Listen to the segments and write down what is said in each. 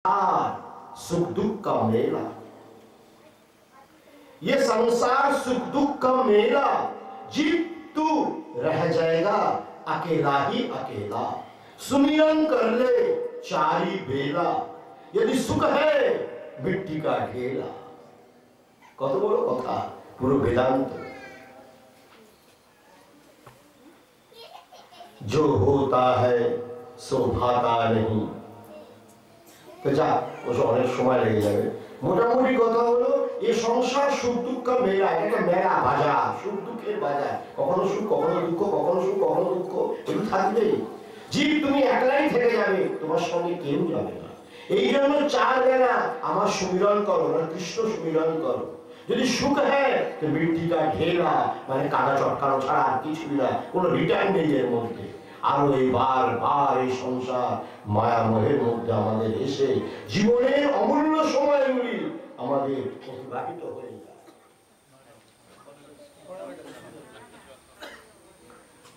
सुख दुख का मेला, ये संसार सुख दुख का मेला, जीव तू रह जाएगा अकेला ही अकेला। सुमिरन कर ले चारी बेला, यदि सुख है मिट्टी का ढेला। कत बड़ कथा, पुरो वेदांत। जो होता है सो भाता नहीं। तो जा ওসব অনেক সময় লেগে যাবে। মোটামুটি কথা হলো এই সংসার সুখ দুঃখ মেলা, একটা মেলা বাজার, সুখ দুঃখের বাজার। কখনো সুখ কখনো দুঃখ, কখনো সুখ কখনো দুঃখ, এগুলো থাকবেই। জীব তুমি একলাই থেকে যাবে, তোমার সঙ্গে কেউ যাবে না। এই জন্য চার বেলা আমার সুমিরন করো, না কৃষ্ণ সুমিরন করো। যদি সুখ হয় তো মৃত্তিকা ঢেলা, মানে কাদা চটকানো ছাড়া আর কিছুই না, কোনো রিটার্ন নেই এর মধ্যে। আর এই বার এই সংসার মায়া মোহের মধ্যে আমাদের এসে জীবনের অমূল্য সময়গুলি আমাদের অতিবাহিত হয়ে যায়।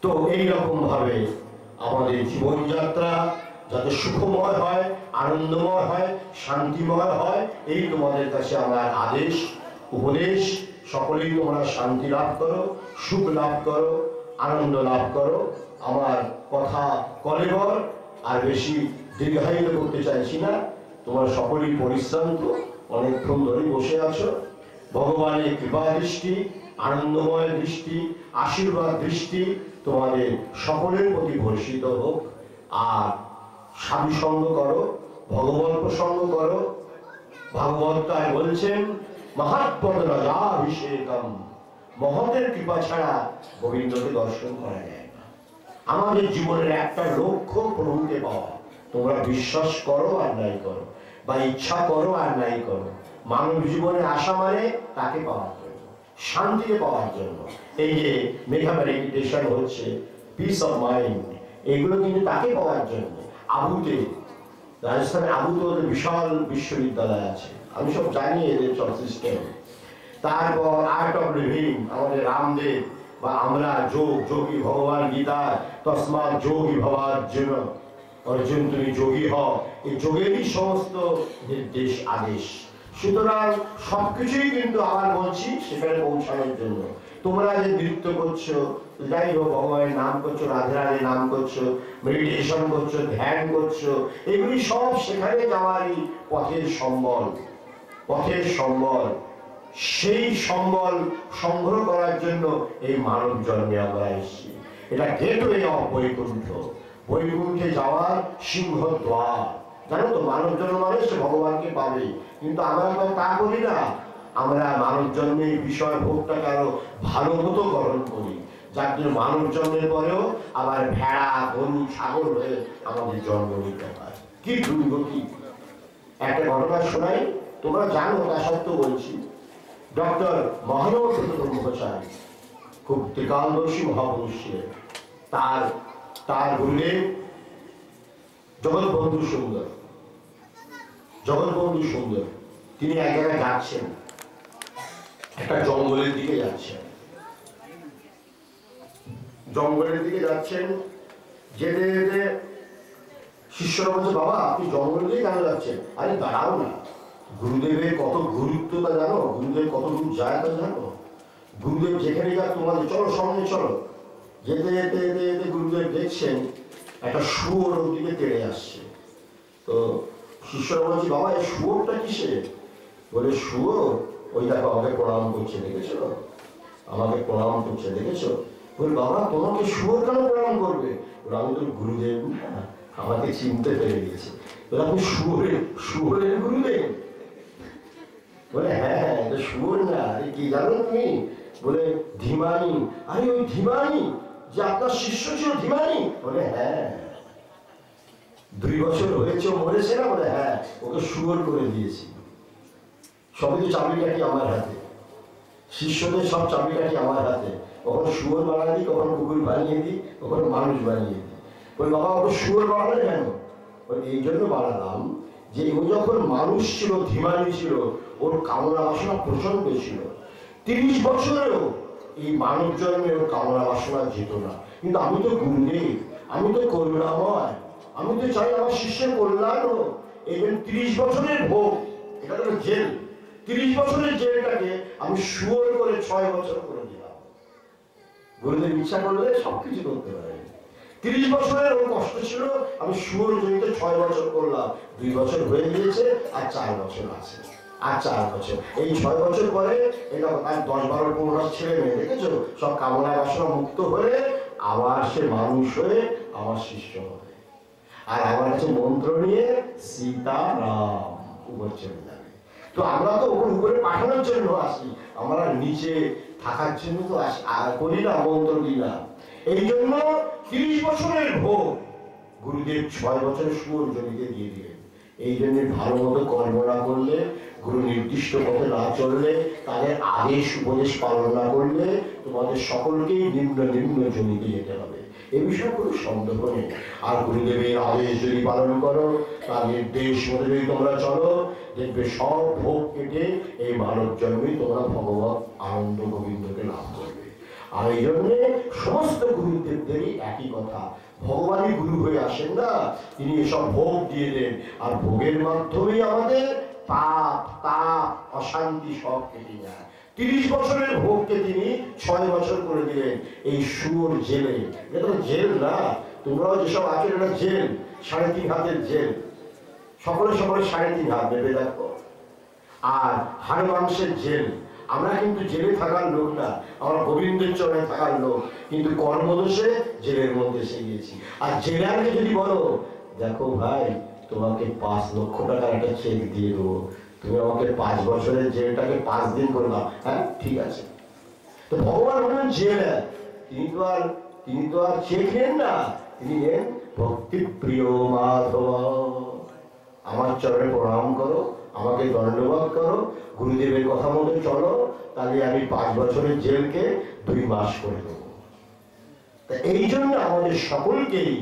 তো এইরকম ভাবে আমাদের জীবনযাত্রা যাতে সুখময় হয়, আনন্দময় হয়, শান্তিময় হয়, এই তোমাদের কাছে আমার আদেশ উপদেশ। সকলেই তোমরা শান্তি লাভ করো, সুখ লাভ করো, আনন্দ লাভ করো। আমার কথা কলেবর আর বেশি দীর্ঘায়িত করতে চাইছি না। তোমরা সকলেই পরিশ্রান্ত, অনেকক্ষণ ধরে বসে আছো। ভগবানের কৃপা দৃষ্টি, আনন্দময় দৃষ্টি, আশীর্বাদ দৃষ্টি তোমাদের সকলের প্রতি বর্ষিত হোক। আর সাধু সঙ্গ করো, ভগবত প্রসঙ্গ করো। ভাগবত তাই বলছেন, মহাত্মদ রাজাভিষেকম, মহতের কৃপা ছাড়া গোবিন্দকে দর্শন করা যায় না। আমাদের জীবনের একটা লক্ষ্য প্রভুকে পাওয়া। তোমরা বিশ্বাস করো আর নাই করো, বা ইচ্ছা করো আর নাই করো, মানব জীবনে আসা মানে তাকে পাওয়ার জন্য, শান্তিকে পাওয়ার জন্য। এই যে মেঘা মেডিটেশন হচ্ছে, পিস অফ মাইন্ড, এগুলো কিন্তু তাকে পাওয়ার জন্য। আবুতে, রাজস্থানে আবুতে ওদের বিশাল বিশ্ববিদ্যালয় আছে, আমি সব জানি এদের সব সিস্টেম। তারপর আর্ট অফ লিভিং, আমাদের রামদেব বা আমরা যোগী, ভগবান গীতা তসমাৎ যোগী ভবার্জুন, অর্জুন তুমি যোগী হও, এই যোগেরই সমস্ত নির্দেশ আদেশ। সুতরাং সবকিছুই কিন্তু আবার বলছি সেখানে পৌঁছানোর জন্য। তোমরা যে নৃত্য করছো, যাই হোক, ভগবানের নাম করছো, রাধে রাধে নাম করছো, মেডিটেশন করছো, ধ্যান করছো, এগুলি সব সেখানে যাওয়ারই পথের সম্বল, পথের সম্বল। সেই সম্বল সংগ্রহ করার জন্য এই মানব জন্মে আমরা এসেছি। এটা গেটওয়ে অফ বৈকুণ্ঠ, বৈকুণ্ঠে যাওয়ার সিংহদ্বার। জানো তো, মানব জন্ম মানে সে ভগবানকে পাবে, কিন্তু আমরা তো তা করি না। আমরা মানব জন্মের বিষয় ভোগটাকে আরো ভালো মতো গ্রহণ করি, যার জন্য মানব জন্মের পরেও আবার ভেড়া, গরু, ছাগল হয়ে আমাদের জন্ম নিতে হয়। কি দুর্গতি! একটা ঘটনা শোনাই, তোমরা জানো, তা সত্ত্বেও বলছি। ডক্টর মহানব ব্রহ্মচারী খুব ত্রিকালদর্শী মহাপুরুষ ছিলেন। তার গুরুদেব জগৎবন্ধু সুন্দর, তিনি এক জায়গায় যাচ্ছেন, একটা জঙ্গলের দিকে যাচ্ছেন। যেতে যেতে শিষ্যরা বলছে, বাবা আপনি জঙ্গলের দিকে কেন যাচ্ছেন? আরে দাঁড়াও না, গুরুদেবের কত গুরুত্ব তা জানো? গুরুদেব কত দূর যায় তা জানো? গুরুদেব যেখানে যাক তোমাদের চলো, সঙ্গে চলো। যেতে যেতে যেতে যেতে গুরুদেব দেখছেন একটা শুয়োর ওর দিকে তেড়ে আসছে। তো শিষ্যরা বলছে, বাবা এই শুয়োরটা কিসে? বলে, শুয়োর ওই দেখো আমাকে প্রণাম করছে, দেখেছো? আমাকে প্রণাম করছে, দেখেছো? বলে, বাবা তোমাকে শুয়োর কেন প্রণাম করবে? বলে, আমি তোর গুরুদেব, আমাকে চিনতে পেরে গেছে। বলে, আপনি শুয়োরের গুরুদেব? বলে, হ্যাঁ, এটা শুয়োর না, কি জানো তুমি? বলে, ধীমানি। আরে ওই ধীমানি যে আপনার শিষ্য ছিল, ধীমানি? বলে, হ্যাঁ। 2 বছর হয়েছে মরেছে না? বলে, হ্যাঁ, ওকে শুয়োর করে দিয়েছি। সবই তো চাবিকাঠি আমার হাতে, শিষ্যদের সব চাবিকাঠি আমার হাতে। কখনো শুয়োর বানিয়ে দিই, কখনো কুকুর বানিয়ে দিই, কখনো মানুষ বানিয়ে দিই। বলে, বাবা ওকে শুয়োর বানালে কেন? বলে, এই জন্য বানালাম যে ও যখন মানুষ ছিল, ধীমানি ছিল, ওর কামনা বাসনা প্রচন্ড ছিল। 30 বছরেও এই মানব জন্মে ওর কামনা বাসনা যেত না। কিন্তু আমি তো গুরুদেব, আমি তো করুণাময়, আমি তো চাই আমার শিষ্যের কল্যাণ হোক। এই 30 বছরের ভোগ, এটা হলো জেল। 30 বছরের জেলটাকে আমি শুয়োর করে 6 বছর করে দিলাম। গুরুদেব ইচ্ছা করলে সবকিছু করতে পারে। 30 বছরের ওর কষ্ট ছিল, আমি শুয়োর জনিতে 6 বছর করলাম। 2 বছর হয়ে গিয়েছে, আর 4 বছর আছে, আর 4 বছর। এই 6 বছর পরে এটা আর 10, 12, 15 ছেলে মেয়ে দেখেছো সব কামনা বাসনা মুক্ত হয়ে আবার সে মানুষ হয়ে আমার শিষ্য হবে, আর আমার কাছে মন্ত্র নিয়ে সীতারাম উপর চলে যাবে। তো আমরা তো ওপর উপরে পাঠানোর জন্য আসি, আমরা নিচে থাকার জন্য তো আসি, আর করি না, মন্ত্র দিই না। এই জন্য 30 বছরের ভোগ গুরুদেব 6 বছরের শুয়োর জমিতে দিয়ে দিলেন। এই জন্য ভালো মতো কর্ম না করলে, গুরু নির্দিষ্ট পথে না চললে, তাদের আদেশ উপদেশ পালন না করলে তোমাদের সকলকেই নিম্ন নিম্ন জমিতে যেতে হবে, এ বিষয়ে কোনো সন্দেহ নেই। আর গুরুদেবের আদেশ যদি পালন করো, তার নির্দেশ মতো যদি তোমরা চলো, দেখবে সব ভোগ কেটে এই মানব জন্মে তোমরা ভগবত আনন্দ গোবিন্দকে লাভ করবে। আর এই জন্যে সমস্ত গুরুদেবদেরই একই কথা, ভগবানই গুরু হয়ে আসেন না, তিনি এসব ভোগ দিয়ে দেন, আর ভোগের মাধ্যমেই আমাদের পাপ তাপ অশান্তি সব কেটে যায়। 30 বছরের ভোগকে তিনি 6 বছর করে দিলেন এই শুয়োর জেলে। এটা তো জেল না, তোমরাও যেসব আছো এটা জেল, 3.5 হাতের জেল, সকলে 3.5 হাত ভেবে দেখো। আর হাড় মাংসের জেল। আমরা কিন্তু জেলে থাকার লোক না, আমরা গোবিন্দের চরণে থাকার লোক, কিন্তু কর্মদোষে জেলের মধ্যে এসে গিয়েছি। আর জেলারকে যদি বলো, দেখো ভাই তোমাকে 5 লক্ষ টাকার একটা চেক দিয়ে দেবো, তুমি আমাকে 5 বছরের জেলটাকে 5 দিন করে দাও, হ্যাঁ ঠিক আছে। তো ভগবান হলেন জেলার, তিনি তো আর চেক নেন না, তিনি নেন ভক্তি প্রিয় মাধব। আমার চরণে প্রণাম করো, আমাকে দণ্ডবাদ করো, গুরুদেবের কথা মতো চলো, তাহলে আমি 5 বছরের জেলকে 2 মাস করে দেবো। তা এই জন্য আমাদের সকলকেই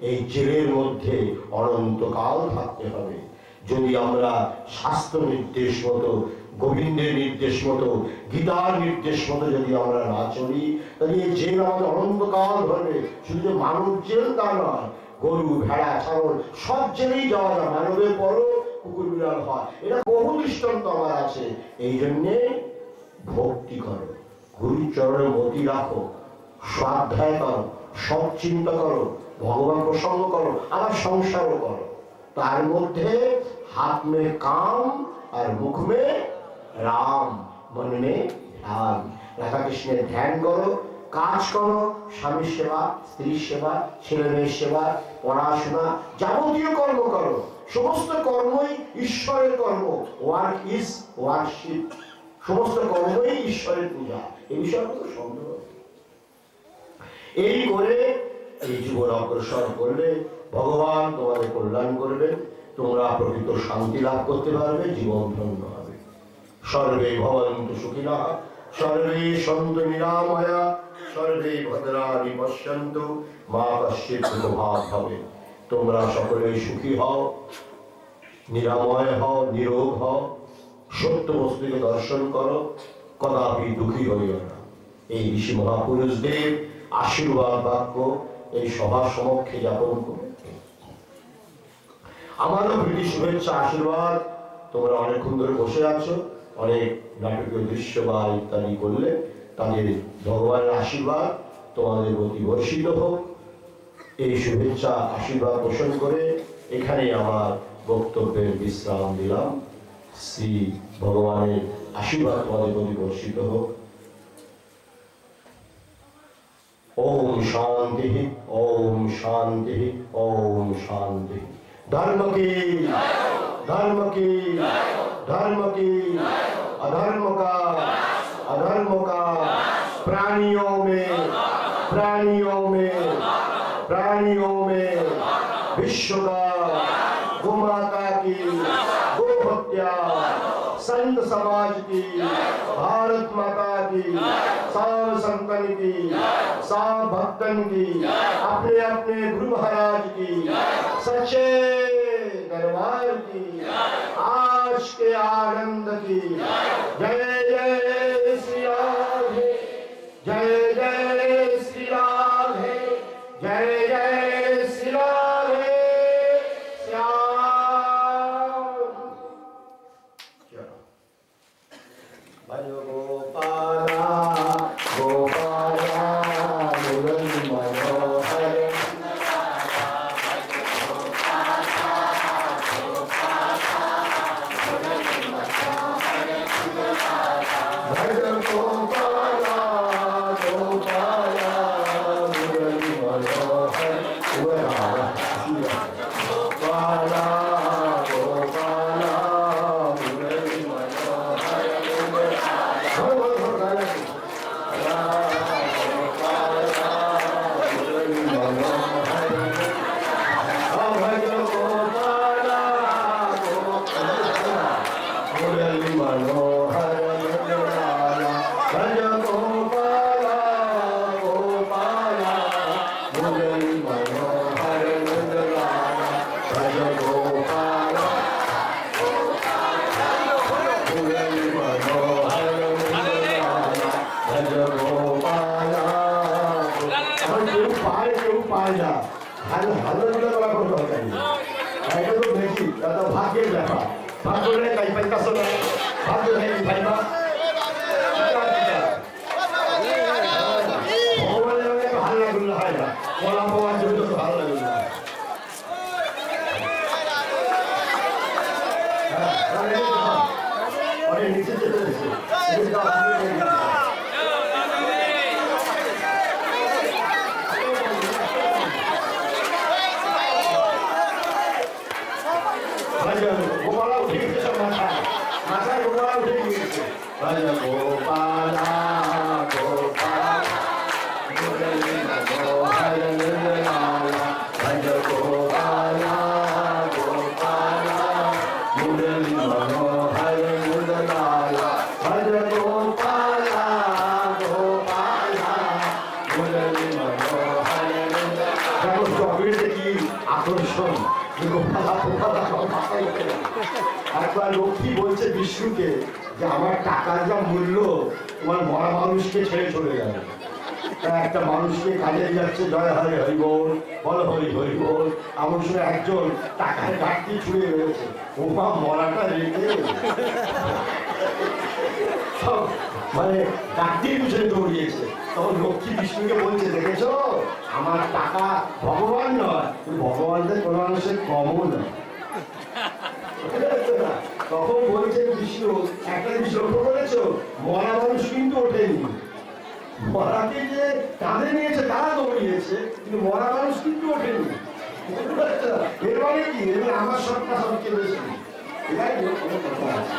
এই জেলের মধ্যে অনন্তকাল থাকতে হবে। যদি আমরা শাস্ত্র নির্দেশ মতো, গোবিন্দের নির্দেশ মতো, গীতার নির্দেশ মতো যদি আমরা না চলি, তাহলে এই জেল আমাদের অনন্তকাল ধরবে। শুধু মানব জেল তা নয়, গরু ভেড়া ছাগল সব জেলেই যাওয়া যায়, মানবের পরও কুকুর বিড়াল হয়, এটা বহু দৃষ্টান্ত আমার আছে। এই জন্যে ভক্তি করো, গুরুর চরণে মতি রাখো, স্বাধ্যায় করো, সব চিন্তা করো, ভগবান প্রসঙ্গ করো, আবার সংসারও করো। তার মধ্যে হাত মে কাম আর মুখ মে রাম, মন মে ধ্যান। রাধা কৃষ্ণের ধ্যান করো, কাজ করো, স্বামীর সেবা, স্ত্রীর সেবা, ছেলে মেয়ের সেবা, পড়াশোনা, যাবতীয় কর্ম করো। সমস্ত কর্মই ঈশ্বরের কর্ম, ওয়ার্ক ইজ ওয়ার্শিপ, সমস্ত কর্মই ঈশ্বরের পূজা, এই বিষয়ে কোনো সন্দেহ নেই। এই করে এই জীবন অগ্রসর করলে ভগবান তোমাদের কল্যাণ করবেন, তোমরা প্রকৃত শান্তি লাভ করতে পারবে, জীবন ধন্য হবে। সর্বে ভবন্তু সুখিনঃ, সর্বে সন্তু নিরাময়া, সর্বে ভদ্রাণি পশ্যন্তু, মা কশ্চিৎ দুঃখভাগ্ ভবেৎ। তোমরা সকলেই সুখী হও, নিরাময় হও, নিরোগ হও, সত্য বস্তুকে দর্শন করো, কদাপি দুঃখী হইও না। এই ঋষি মহাপুরুষদের আশীর্বাদ বাক্য এই সভার সমক্ষে জ্ঞাপন করে আমারও প্রীতি শুভেচ্ছা আশীর্বাদ। তোমরা অনেকক্ষণ ধরে বসে আছো, অনেক নাটকীয় দৃশ্য বা ইত্যাদি করলে, তাদের ভগবানের আশীর্বাদ তোমাদের প্রতি বর্ষিত হোক। এই শুভেচ্ছা আশীর্বাদ পোষণ করে এখানে আমার বক্তব্যের বিশ্রাম দিলাম। শ্রী ভগবানের আশীর্বাদ তোমাদের প্রতি বর্ষিত হোক। ओम शांति, ओम शांति, ओम शांति। धर्म की, धर्म की, धर्म की, अधर्म का, अधर्म का, प्राणियों में, प्राणियों में, प्राणियों में, विश्व का, गोमाता की, गोहत्या, संत समाज की, भारत माता की, साध संतन की, साध भक्तन की, अपने अपने गुरु महाराज की, सच्चे दरबार की, आज के आनंद की। जय जय श्री राधे, जय जय श्री राधे, जय जय श्री राधे श्याम। भज गोपाला गोपाला मुरली मनोहर भज गोपाला गोपाला मुरली मनोहर गोपाला गोपाला मुरली मनोहर भाग्य ব্যাপার ভাগ্য নেই তাই পাইতাছ না ভাগ্য নেই পাইবা ভগবানের অনেক ভালো লাগুল হয় না বলা ভগবান জন্য তো ভালো লাগুল না অনেক নিচে যেতে হয়েছে गोपाला उठे गए सब माथा गोपाला उठे गए भज गोपाला गोपाला मुरली मनोहर नंदलाला भज गोपाला गोपाला मुरली मनोहर नंदलाला भज गोपाला गोपाला मुरली मनोहर नंदलाला चॉकलेट की आकर्षण একবার লক্ষ্মী বলছে বিষ্ণুকে যে আমার টাকার যা মূল্য তোমার মরা মানুষকে ছেড়ে চলে যাবে একটা মানুষকে কাজে যাচ্ছে জয় হরে হরি বল বল হরি হরি বল এমন সময় একজন টাকার ঘাটতি ছুঁড়ে রয়েছে ওমা মরাটা রেখে মানে ডাক্তির পিছনে দৌড়িয়েছে তখন লক্ষ্মী বিষ্ণুকে বলছে দেখেছো আমার টাকা ভগবান নয় ভগবানদের কোনো মানুষের কমও নয় তখন বলছে বিষ্ণু একটা জিনিস লক্ষ্য করেছো মরা মানুষ কিন্তু ওঠেনি মরাকে যে কাঁধে নিয়েছে তারা দৌড়িয়েছে কিন্তু মরা মানুষ কিন্তু ওঠেনি এর মানে কি এবার আমার সবটা সবচেয়ে বেশি এটাই কোনো কথা আছে